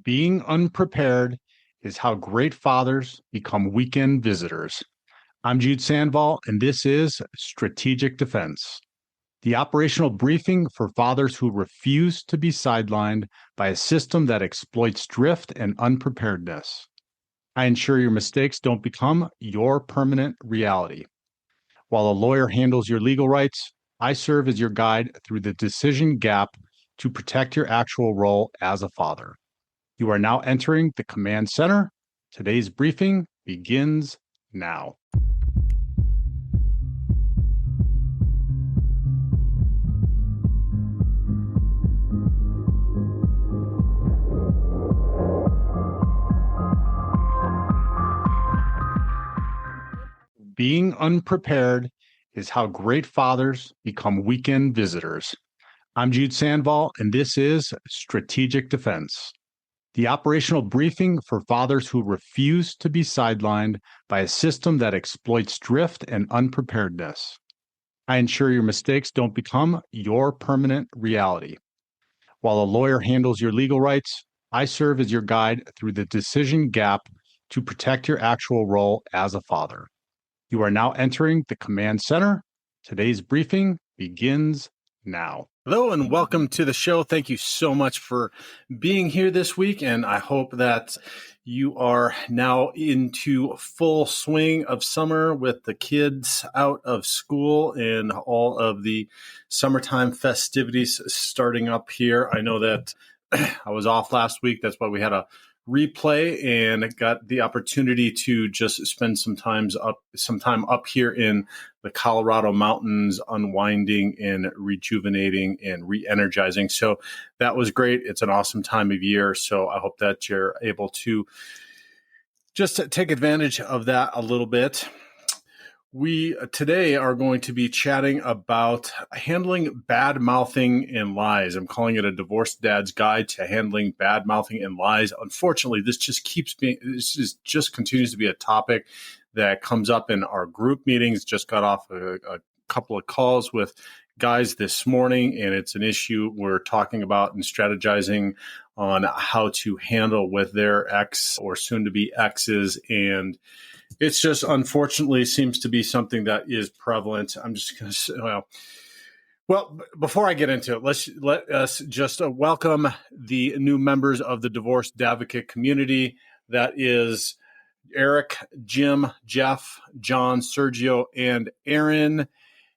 Being unprepared is how great fathers become weekend visitors. I'm Jude Sandval, and this is Strategic Defense, the operational briefing for fathers who refuse to be sidelined by a system that exploits drift and unpreparedness. I ensure your mistakes don't become your permanent reality. While a lawyer handles your legal rights, I serve as your guide through the decision gap to protect your actual role as a father. You are now entering the command center. Today's briefing begins now. Being unprepared is how great fathers become weekend visitors. I'm Jude Sandval, and this is Strategic Defense, the operational briefing for fathers who refuse to be sidelined by a system that exploits drift and unpreparedness. I ensure your mistakes don't become your permanent reality. While a lawyer handles your legal rights, I serve as your guide through the decision gap to protect your actual role as a father. You are now entering the command center. Today's briefing begins now. Hello and welcome to the show. Thank you so much for being here this week, and I hope that you are now into full swing of summer with the kids out of school and all of the summertime festivities starting up here. I know that I was off last week. That's why we had a replay and got the opportunity to just spend some time up here in the Colorado mountains, unwinding and rejuvenating and re-energizing. So that was great. It's an awesome time of year. So I hope that you're able to just take advantage of that a little bit. We today are going to be chatting about handling bad mouthing and lies. I'm calling it a divorced dad's guide to handling bad mouthing and lies. Unfortunately, this just continues to be a topic that comes up in our group meetings. Just got off a couple of calls with guys this morning, and it's an issue we're talking about and strategizing on how to handle with their ex or soon to be exes. And it's just unfortunately seems to be something that is prevalent. I'm just going to say, well, before I get into it, let us just welcome the new members of the Divorced Advocate community. That is Eric, Jim, Jeff, John, Sergio, and Aaron.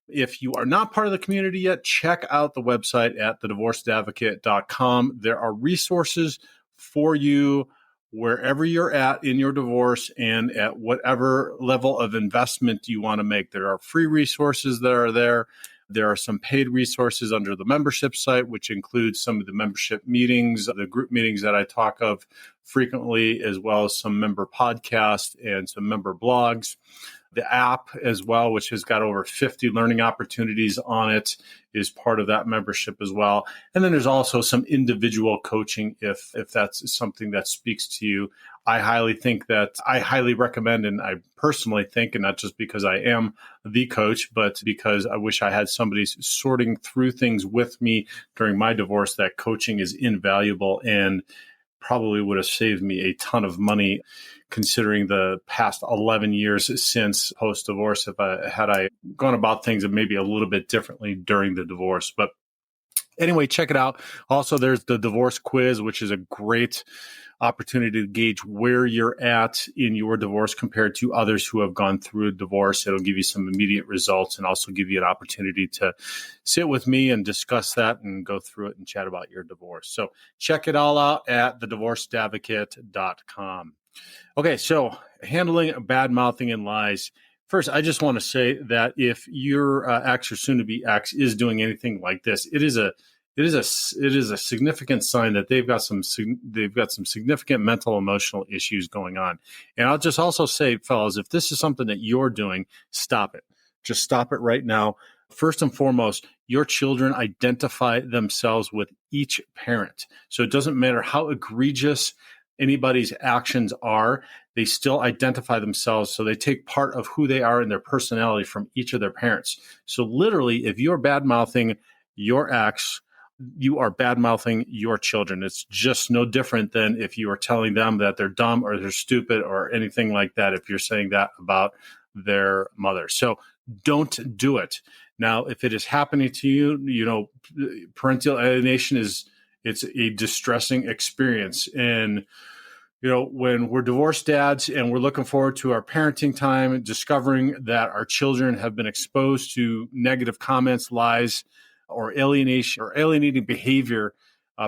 If you are not part of the community yet, check out the website at thedivorcedadvocate.com. There are resources for you wherever you're at in your divorce and at whatever level of investment you want to make. There are free resources that are there. There are some paid resources under the membership site, which includes some of the membership meetings, the group meetings that I talk of frequently, as well as some member podcasts and some member blogs. The app as well, which has got over 50 learning opportunities on it, is part of that membership as well. And then there's also some individual coaching if that's something that speaks to you. I highly recommend, and I personally think, and not just because I am the coach, but because I wish I had somebody sorting through things with me during my divorce, that coaching is invaluable and probably would have saved me a ton of money, considering the past 11 years since post-divorce, had I gone about things maybe a little bit differently during the divorce. But anyway, check it out. Also, there's the divorce quiz, which is a great opportunity to gauge where you're at in your divorce compared to others who have gone through a divorce. It'll give you some immediate results and also give you an opportunity to sit with me and discuss that and go through it and chat about your divorce. So check it all out at thedivorcedadvocate.com. Okay, so handling bad mouthing and lies. First, I just want to say that if your ex or soon-to-be ex is doing anything like this, it is a significant sign that they've got some significant mental emotional issues going on. And I'll just also say, fellas, if this is something that you're doing, stop it. Just stop it right now. First and foremost, your children identify themselves with each parent. So it doesn't matter how egregious anybody's actions are, they still identify themselves. So they take part of who they are and their personality from each of their parents. So literally, if you're bad-mouthing your ex you are bad-mouthing your children. It's just no different than if you are telling them that they're dumb or they're stupid or anything like that, if you're saying that about their mother. So don't do it. Now, if it is happening to you, parental alienation it's a distressing experience. And when we're divorced dads and we're looking forward to our parenting time, discovering that our children have been exposed to negative comments, lies, or alienation or alienating behavior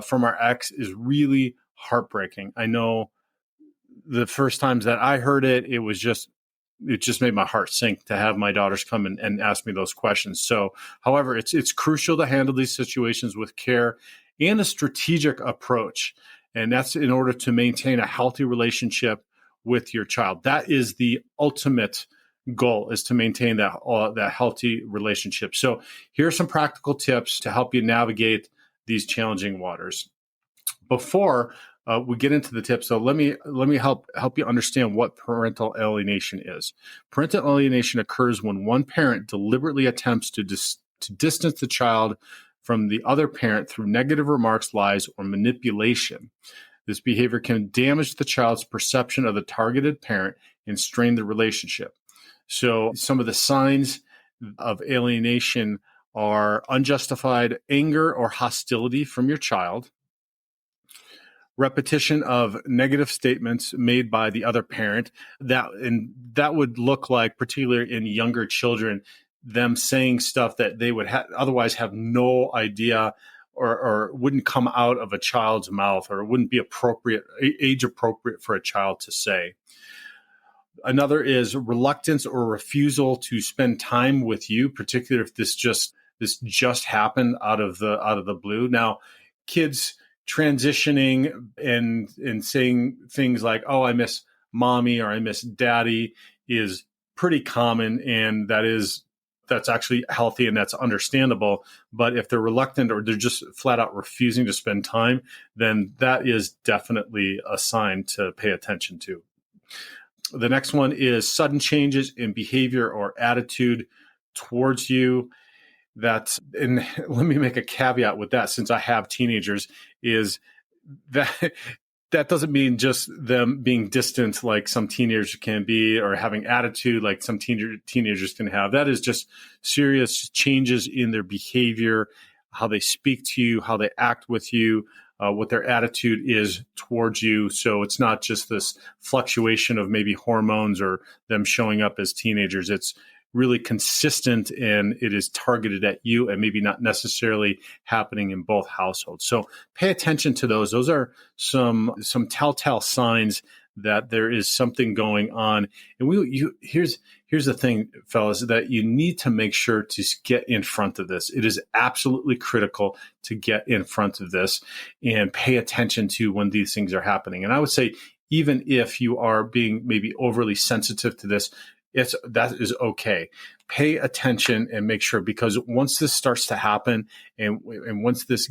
from our ex is really heartbreaking. I know the first times that I heard it, it just made my heart sink to have my daughters come and ask me those questions. So, however, it's crucial to handle these situations with care and a strategic approach. And that's in order to maintain a healthy relationship with your child. That is the ultimate goal, is to maintain that healthy relationship. So here are some practical tips to help you navigate these challenging waters. Before we get into the tips, so let me help you understand what parental alienation is. Parental alienation occurs when one parent deliberately attempts to distance the child from the other parent through negative remarks, lies, or manipulation. This behavior can damage the child's perception of the targeted parent and strain the relationship. So some of the signs of alienation are unjustified anger or hostility from your child, repetition of negative statements made by the other parent, that would look like, particularly in younger children, them saying stuff that they would otherwise have no idea or wouldn't come out of a child's mouth, or wouldn't be age appropriate for a child to say. Another is reluctance or refusal to spend time with you, particularly if this just happened out of the blue. Now, kids transitioning and saying things like, "Oh, I miss mommy," or "I miss daddy," is pretty common, and that's actually healthy and that's understandable. But if they're reluctant or they're just flat out refusing to spend time, then that is definitely a sign to pay attention to. The next one is sudden changes in behavior or attitude towards you. And let me make a caveat with that, since I have teenagers, is that doesn't mean just them being distant like some teenagers can be, or having attitude like some teenagers can have. That is just serious changes in their behavior, how they speak to you, how they act with you, what their attitude is towards you. So it's not just this fluctuation of maybe hormones or them showing up as teenagers. It's really consistent, and it is targeted at you and maybe not necessarily happening in both households. So pay attention to those. Those are some telltale signs that there is something going on. And here's the thing, fellas, that you need to make sure to get in front of this. It is absolutely critical to get in front of this and pay attention to when these things are happening. And I would say, even if you are being maybe overly sensitive to this, that is okay. Pay attention and make sure, because once this starts to happen, and once this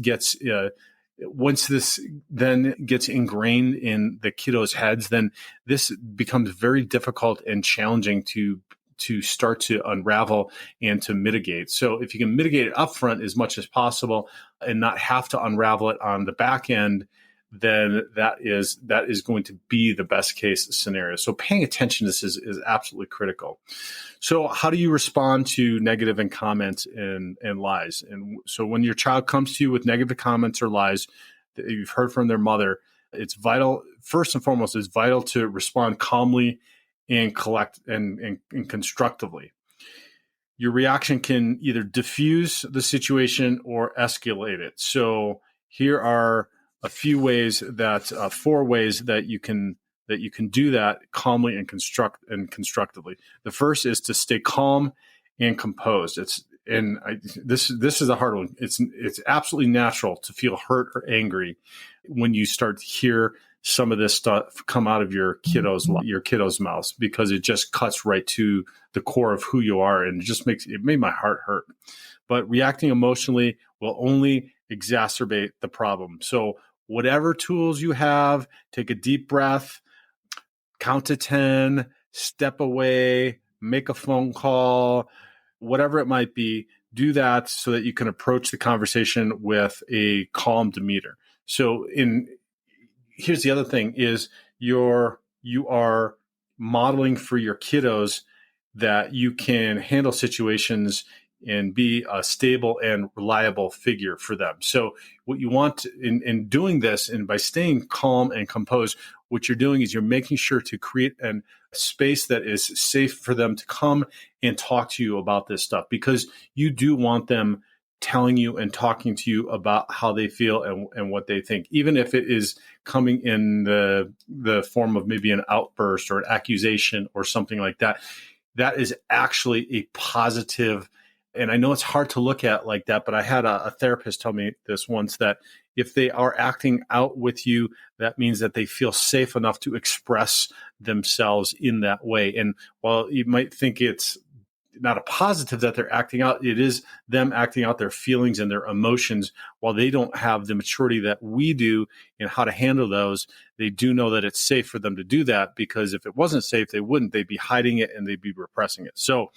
then gets ingrained in the kiddos' heads, then this becomes very difficult and challenging to start to unravel and to mitigate. So if you can mitigate it upfront as much as possible and not have to unravel it on the back end, then that is going to be the best case scenario. So paying attention to this is absolutely critical. So how do you respond to negative and comments and lies? And so when your child comes to you with negative comments or lies that you've heard from their mother, it's vital, first and foremost, it's vital to respond calmly and constructively. Your reaction can either diffuse the situation or escalate it. So here are a few ways four ways that you can do that calmly and constructively. The first is to stay calm and composed. This is a hard one. It's absolutely natural to feel hurt or angry when you start to hear some of this stuff come out of your kiddos' mouths, because it just cuts right to the core of who you are, and it made my heart hurt. But reacting emotionally will only exacerbate the problem. So whatever tools you have, take a deep breath, count to 10, step away, make a phone call, whatever it might be. do that so that you can approach the conversation with a calm demeanor. So here's the other thing is you are modeling for your kiddos that you can handle situations and be a stable and reliable figure for them. So what you want in doing this, and by staying calm and composed, what you're doing is you're making sure to create a space that is safe for them to come and talk to you about this stuff, because you do want them telling you and talking to you about how they feel and what they think, even if it is coming in the form of maybe an outburst or an accusation or something like that. That is actually a positive. And I know it's hard to look at like that, but I had a therapist tell me this once, that if they are acting out with you, that means that they feel safe enough to express themselves in that way. And while you might think it's not a positive that they're acting out, it is them acting out their feelings and their emotions. While they don't have the maturity that we do in how to handle those, they do know that it's safe for them to do that, because if it wasn't safe, they wouldn't. They'd be hiding it and they'd be repressing it. So,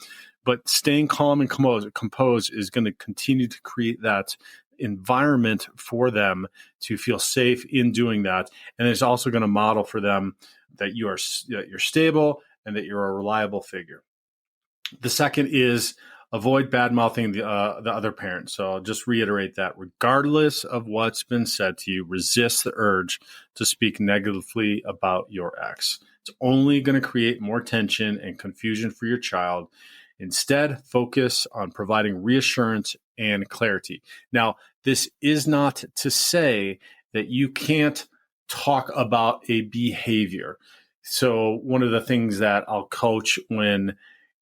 but staying calm and composed is going to continue to create that environment for them to feel safe in doing that. And it's also going to model for them that you're stable and that you're a reliable figure. The second is avoid bad mouthing the other parent. So I'll just reiterate that regardless of what's been said to you, resist the urge to speak negatively about your ex. It's only going to create more tension and confusion for your child. Instead, focus on providing reassurance and clarity. Now, this is not to say that you can't talk about a behavior. So one of the things that I'll coach when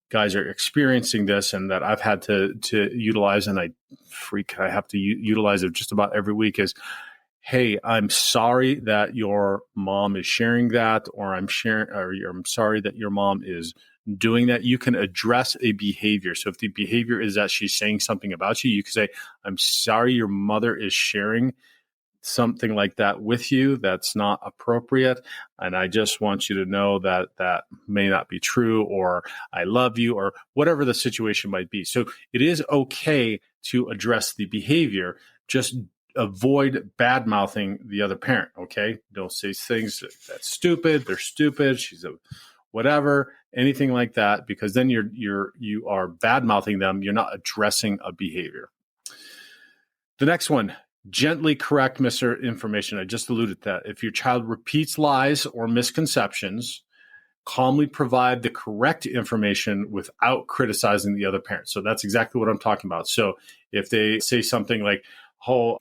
guys are experiencing this, and that I've had to utilize, and I have to utilize it just about every week, is, hey, I'm sorry that your mom is sharing that, or I'm sorry that your mom is doing that. You can address a behavior. So if the behavior is that she's saying something about you, you can say, I'm sorry your mother is sharing something like that with you that's not appropriate, and I just want you to know that that may not be true, or I love you, or whatever the situation might be. So it is okay to address the behavior, just avoid bad mouthing the other parent. Okay, don't say things that's stupid, they're stupid, she's a whatever, anything like that, because then you are bad mouthing them. You're not addressing a behavior. The next one, gently correct misinformation. I just alluded to that. If your child repeats lies or misconceptions, calmly provide the correct information without criticizing the other parent. So that's exactly what I'm talking about. So if they say something like, oh,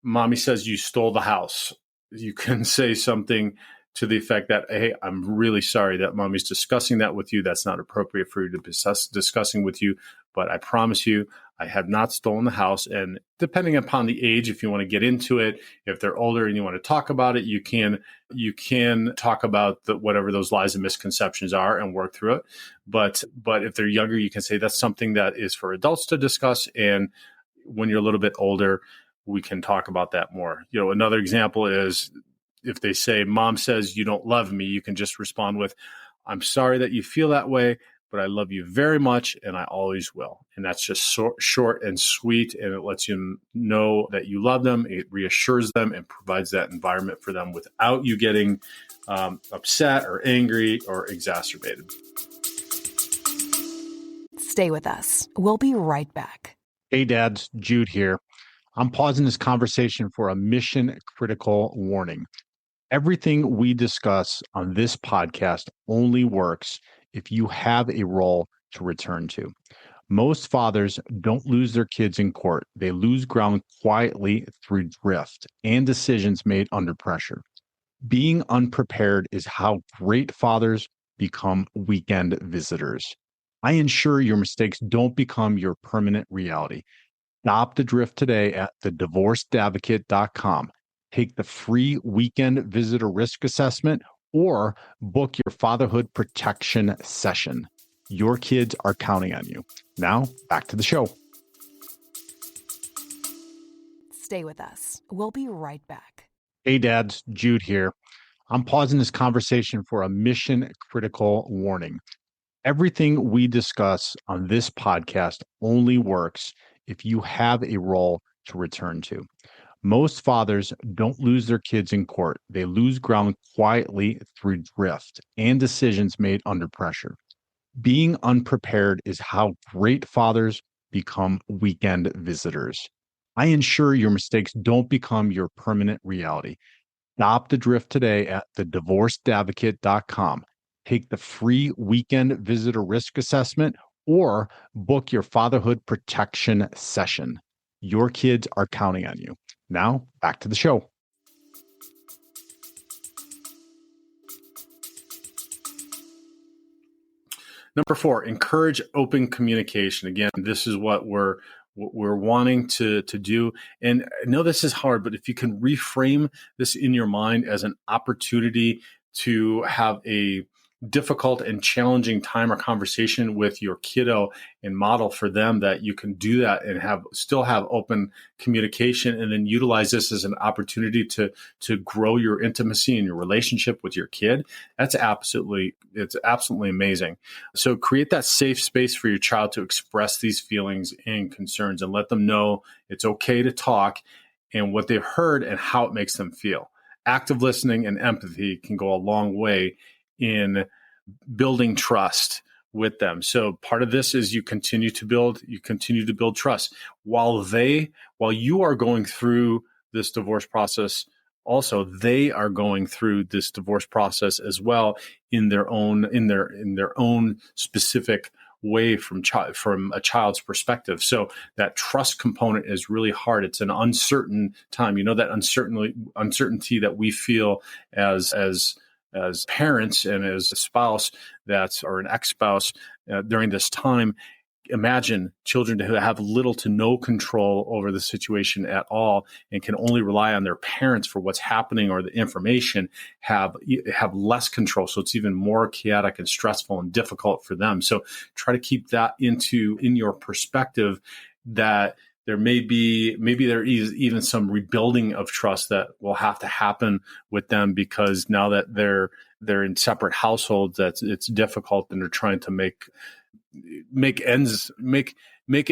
mommy says you stole the house, you can say something to the effect that, hey, I'm really sorry that mommy's discussing that with you. That's not appropriate for you to be discussing with you. But I promise you, I have not stolen the house. And depending upon the age, if you want to get into it, if they're older and you want to talk about it, you can talk about whatever those lies and misconceptions are and work through it. But if they're younger, you can say that's something that is for adults to discuss. And when you're a little bit older, we can talk about that more. Another example is if they say, mom says you don't love me, you can just respond with, I'm sorry that you feel that way, but I love you very much and I always will. And that's just short and sweet, and it lets you know that you love them. It reassures them and provides that environment for them without you getting upset or angry or exacerbated. Stay with us. We'll be right back. Hey, dads, Jude here. I'm pausing this conversation for a mission critical warning. Everything we discuss on this podcast only works if you have a role to return to. Most fathers don't lose their kids in court. They lose ground quietly through drift and decisions made under pressure. Being unprepared is how great fathers become weekend visitors. I ensure your mistakes don't become your permanent reality. Stop the drift today at thedivorcedadvocate.com. Take the free weekend visitor risk assessment or book your fatherhood protection session. Your kids are counting on you. Now, back to the show. Stay with us. We'll be right back. Hey, dads, Jude here. I'm pausing this conversation for a mission critical warning. Everything we discuss on this podcast only works if you have a role to return to. Most fathers don't lose their kids in court. They lose ground quietly through drift and decisions made under pressure. Being unprepared is how great fathers become weekend visitors. I ensure your mistakes don't become your permanent reality. Stop the drift today at thedivorcedadvocate.com. Take the free weekend visitor risk assessment or book your fatherhood protection session. Your kids are counting on you. Now, back to the show. Number 4, encourage open communication. Again, this is what we're wanting to do. And I know this is hard, but if you can reframe this in your mind as an opportunity to have a difficult and challenging time or conversation with your kiddo and model for them that you can do that and still have open communication, and then utilize this as an opportunity to grow your intimacy and your relationship with your kid, it's absolutely amazing. So create that safe space for your child to express these feelings and concerns, and let them know it's okay to talk and what they've heard and how it makes them feel. Active listening and empathy can go a long way in building trust with them. So part of this is you continue to build trust while you are going through this divorce process. Also, they are going through this divorce process as well in their own specific way from a child's perspective. So that trust component is really hard. It's an uncertain time. That uncertainty that we feel as parents and as a spouse or an ex-spouse during this time. Imagine children who have little to no control over the situation at all and can only rely on their parents for what's happening or the information, have less control. So it's even more chaotic and stressful and difficult for them. So try to keep that in your perspective, that maybe there is even some rebuilding of trust that will have to happen with them, because now that they're in separate households, that it's difficult, and they're trying to make it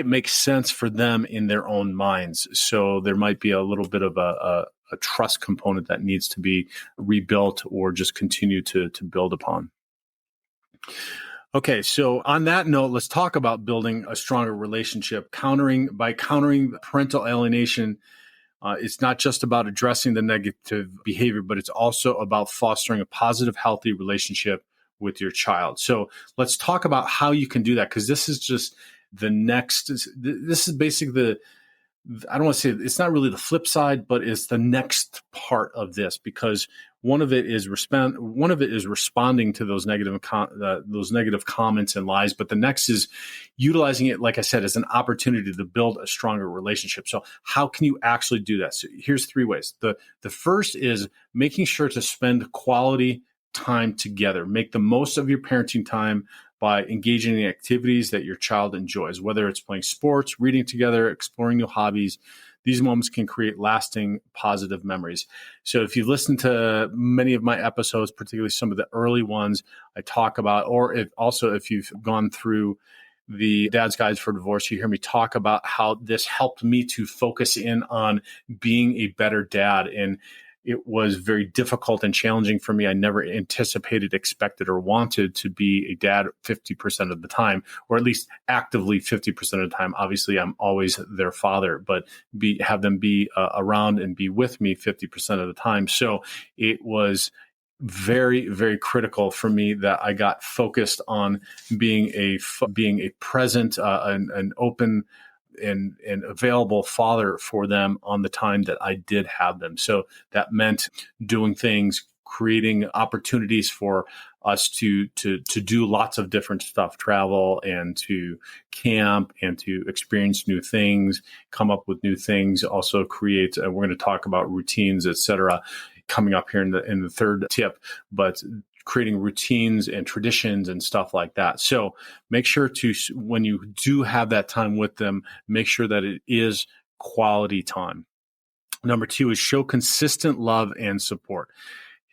make sense for them in their own minds. So there might be a little bit of a trust component that needs to be rebuilt or just continue to build upon. Okay, so on that note, let's talk about building a stronger relationship. Countering parental alienation. It's not just about addressing the negative behavior, but it's also about fostering a positive, healthy relationship with your child. So let's talk about how you can do that, because this is just the next. This is basically I don't want to say it's not really the flip side, but it's the next part of this, because one of it is responding to those negative comments and lies, but the next is utilizing it, like I said, as an opportunity to build a stronger relationship. So how can you actually do that? So here's 3 ways. The first is making sure to spend quality time together. Make the most of your parenting time by engaging in activities that your child enjoys, whether it's playing sports, reading together, exploring new hobbies. These moments can create lasting positive memories. So if you've listened to many of my episodes, particularly some of the early ones I talk about, or if you've gone through the Dad's Guides for Divorce, you hear me talk about how this helped me to focus in on being a better dad. And it was very difficult and challenging for me. I never anticipated, expected, or wanted to be a dad 50% of the time, or at least actively 50% of the time. Obviously, I'm always their father, but have them be around and be with me 50% of the time. So it was very, very critical for me that I got focused on being a present, an open and available father for them on the time that I did have them. So that meant doing things, creating opportunities for us to do lots of different stuff, travel and to camp and to experience new things, come up with new things, also create, we're going to talk about routines, etc., coming up here in the third tip, but creating routines and traditions and stuff like that. So make sure to, when you do have that time with them, make sure that it is quality time. Number 2 is show consistent love and support.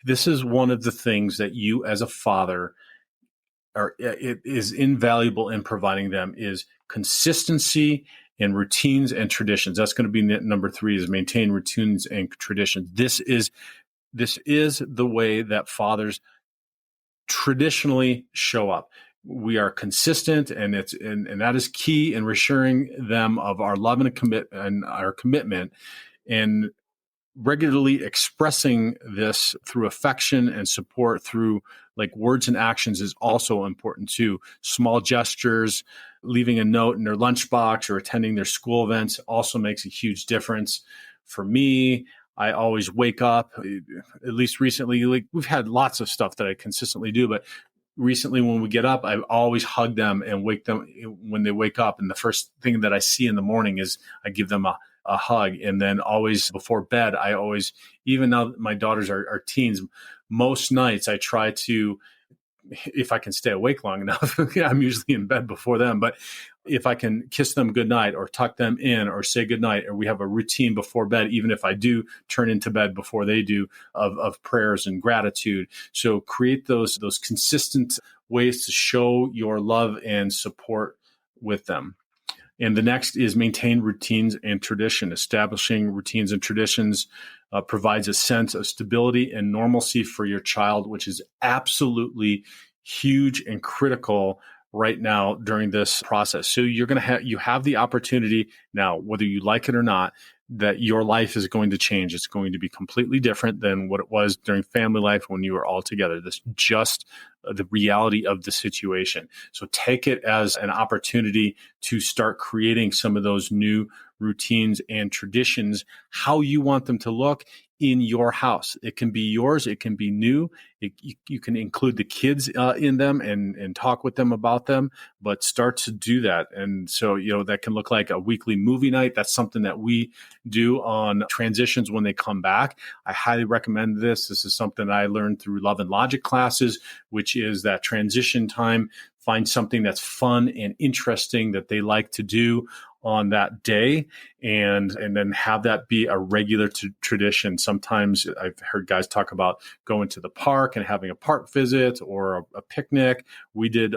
This is one of the things that you as a father it is invaluable in providing them is consistency and routines and traditions. That's going to be number 3, is maintain routines and traditions. This is the way that fathers traditionally show up. We are consistent, and that is key in reassuring them of our love and our commitment, and regularly expressing this through affection and support through like words and actions is also important too. Small gestures, leaving a note in their lunchbox or attending their school events also makes a huge difference. For me, I always wake up, at least recently, like we've had lots of stuff that I consistently do, but recently when we get up, I always hug them and wake them when they wake up. And the first thing that I see in the morning is I give them a hug. And then always before bed, I always, even now that my daughters are teens, most nights I try to, if I can stay awake long enough, I'm usually in bed before them, but if I can kiss them goodnight or tuck them in or say goodnight, or we have a routine before bed, even if I do turn into bed before they do, of prayers and gratitude. So create those consistent ways to show your love and support with them. And the next is maintain routines and tradition. Establishing routines and traditions provides a sense of stability and normalcy for your child, which is absolutely huge and critical right now during this process. So you're going to you have the opportunity now, whether you like it or not, that your life is going to change. It's going to be completely different than what it was during family life when you were all together. This just the reality of the situation. So take it as an opportunity to start creating some of those new routines and traditions, how you want them to look in your house. It can be yours. It can be new. You can include the kids in them and talk with them about them, but start to do that. And so, that can look like a weekly movie night. That's something that we do on transitions when they come back. I highly recommend this. This is something I learned through Love and Logic classes, which is that transition time. Find something that's fun and interesting that they like to do on that day, and then have that be a regular tradition. Sometimes I've heard guys talk about going to the park and having a park visit or a picnic. We did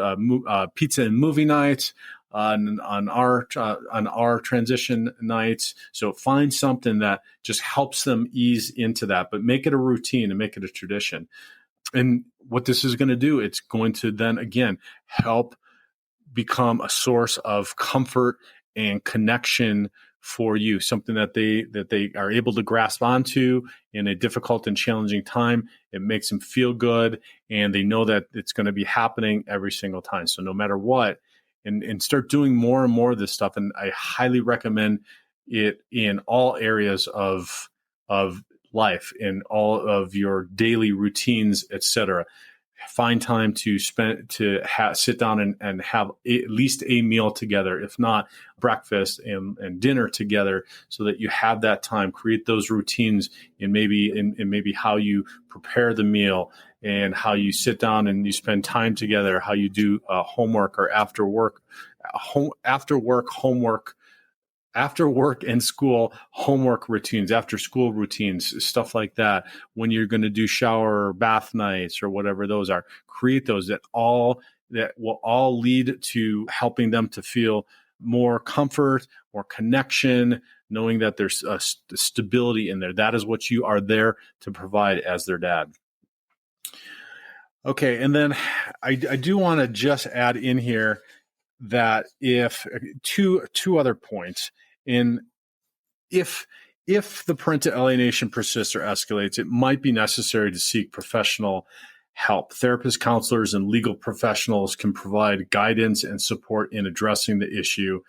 pizza and movie nights on our transition nights. So find something that just helps them ease into that, but make it a routine and make it a tradition. And what this is going to do, it's going to then again help become a source of comfort and connection for you, something that they are able to grasp onto in a difficult and challenging time. It makes them feel good, and they know that it's going to be happening every single time. So no matter what, and start doing more and more of this stuff. And I highly recommend it in all areas of life, in all of your daily routines, etc. Find time to sit down and have at least a meal together, if not breakfast and dinner together, so that you have that time. Create those routines in maybe how you prepare the meal and how you sit down and you spend time together, how you do homework or after work and school homework routines, after school routines, stuff like that. When you're going to do shower or bath nights or whatever those are, create those that will all lead to helping them to feel more comfort, more connection, knowing that there's a stability in there. That is what you are there to provide as their dad. Okay. And then I do want to just add in here that if two other points if the parental alienation persists or escalates, it might be necessary to seek professional help. Therapists, counselors, and legal professionals can provide guidance and support in addressing the issue.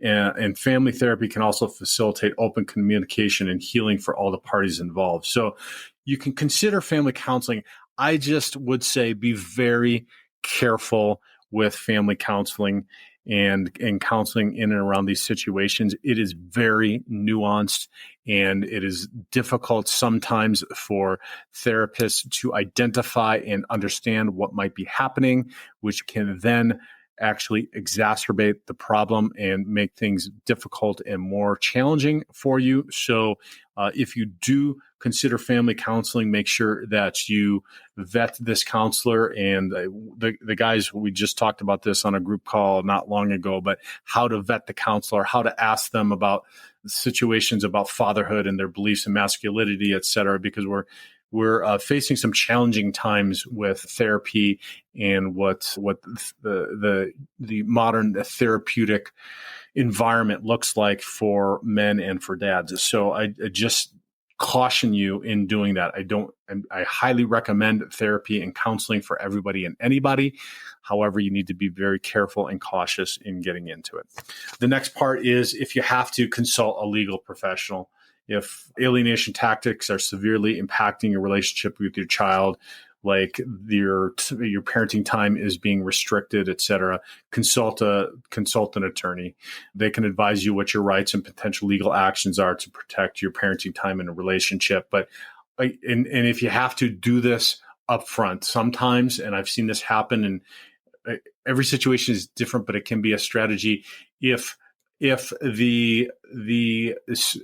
And family therapy can also facilitate open communication and healing for all the parties involved. So you can consider family counseling. I just would say be very careful with family counseling and counseling in and around these situations. It is very nuanced, and it is difficult sometimes for therapists to identify and understand what might be happening, which can then actually exacerbate the problem and make things difficult and more challenging for you. So if you do consider family counseling, make sure that you vet this counselor. And the guys, we just talked about this on a group call not long ago, but how to vet the counselor, how to ask them about situations about fatherhood and their beliefs in masculinity, et cetera, because we're facing some challenging times with therapy and what the modern therapeutic environment looks like for men and for dads. So I just caution you in doing that. I highly recommend therapy and counseling for everybody and anybody. However, you need to be very careful and cautious in getting into it. The next part is if you have to consult a legal professional. If alienation tactics are severely impacting your relationship with your child, like your parenting time is being restricted, et cetera, consult an attorney. They can advise you what your rights and potential legal actions are to protect your parenting time in a relationship. But and if you have to do this upfront, sometimes, and I've seen this happen, and every situation is different, but it can be a strategy. If the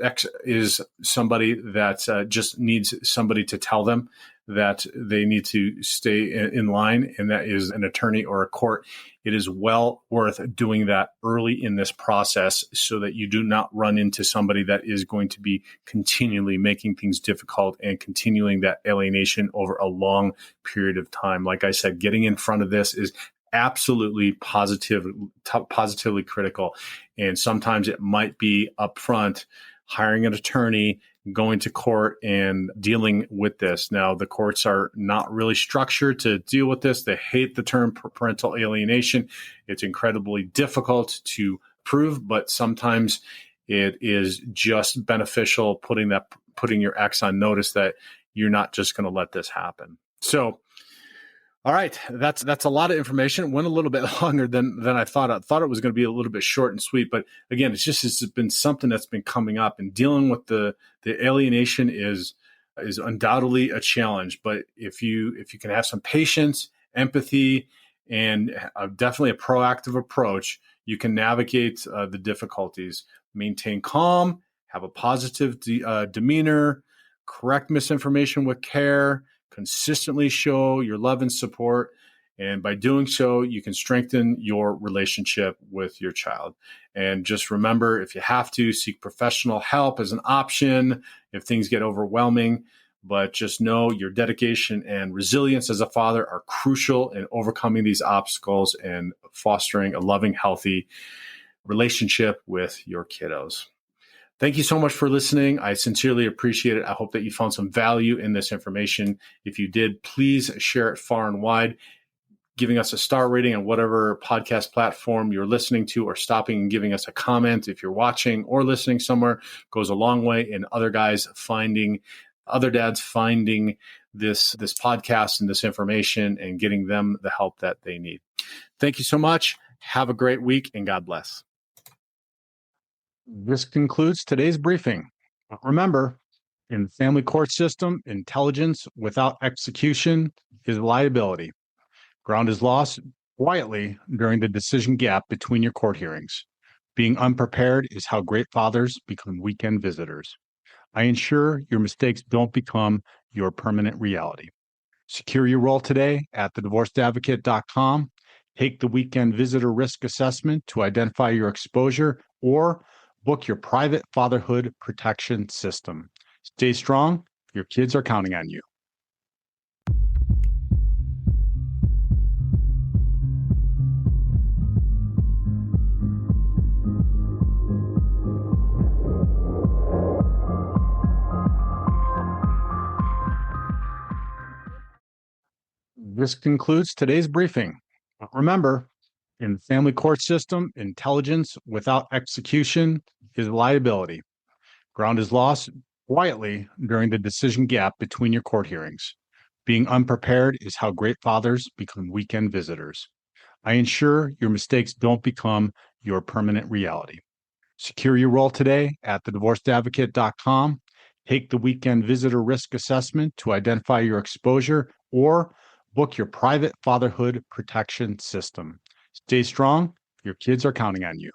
ex is somebody that just needs somebody to tell them that they need to stay in line, and that is an attorney or a court, it is well worth doing that early in this process so that you do not run into somebody that is going to be continually making things difficult and continuing that alienation over a long period of time. Like I said, getting in front of this is absolutely positively critical. And sometimes it might be upfront, hiring an attorney, going to court and dealing with this. Now, the courts are not really structured to deal with this. They hate the term parental alienation. It's incredibly difficult to prove, but sometimes it is just beneficial putting your ex on notice that you're not just going to let this happen. So, all right, that's a lot of information. It went a little bit longer than I thought. I thought it was going to be a little bit short and sweet, but again, it's been something that's been coming up, and dealing with the alienation is undoubtedly a challenge. But if you can have some patience, empathy, and definitely a proactive approach, you can navigate the difficulties, maintain calm, have a positive demeanor, correct misinformation with care, consistently show your love and support. And by doing so, you can strengthen your relationship with your child. And just remember, if you have to, seek professional help as an option if things get overwhelming. But just know your dedication and resilience as a father are crucial in overcoming these obstacles and fostering a loving, healthy relationship with your kiddos. Thank you so much for listening. I sincerely appreciate it. I hope that you found some value in this information. If you did, please share it far and wide, giving us a star rating on whatever podcast platform you're listening to, or stopping and giving us a comment if you're watching or listening somewhere goes a long way in other dads finding this podcast and this information and getting them the help that they need. Thank you so much. Have a great week, and God bless. This concludes today's briefing. Remember, in the family court system, intelligence without execution is liability. Ground is lost quietly during the decision gap between your court hearings. Being unprepared is how great fathers become weekend visitors. I ensure your mistakes don't become your permanent reality. Secure your role today at thedivorcedadvocate.com. Take the weekend visitor risk assessment to identify your exposure, or book your private fatherhood protection system. Stay strong. Your kids are counting on you. This concludes today's briefing. Remember, in the family court system, intelligence without execution is liability. Ground is lost quietly during the decision gap between your court hearings. Being unprepared is how great fathers become weekend visitors. I ensure your mistakes don't become your permanent reality. Secure your role today at thedivorcedadvocate.com. Take the weekend visitor risk assessment to identify your exposure, or book your private fatherhood protection system. Stay strong. Your kids are counting on you.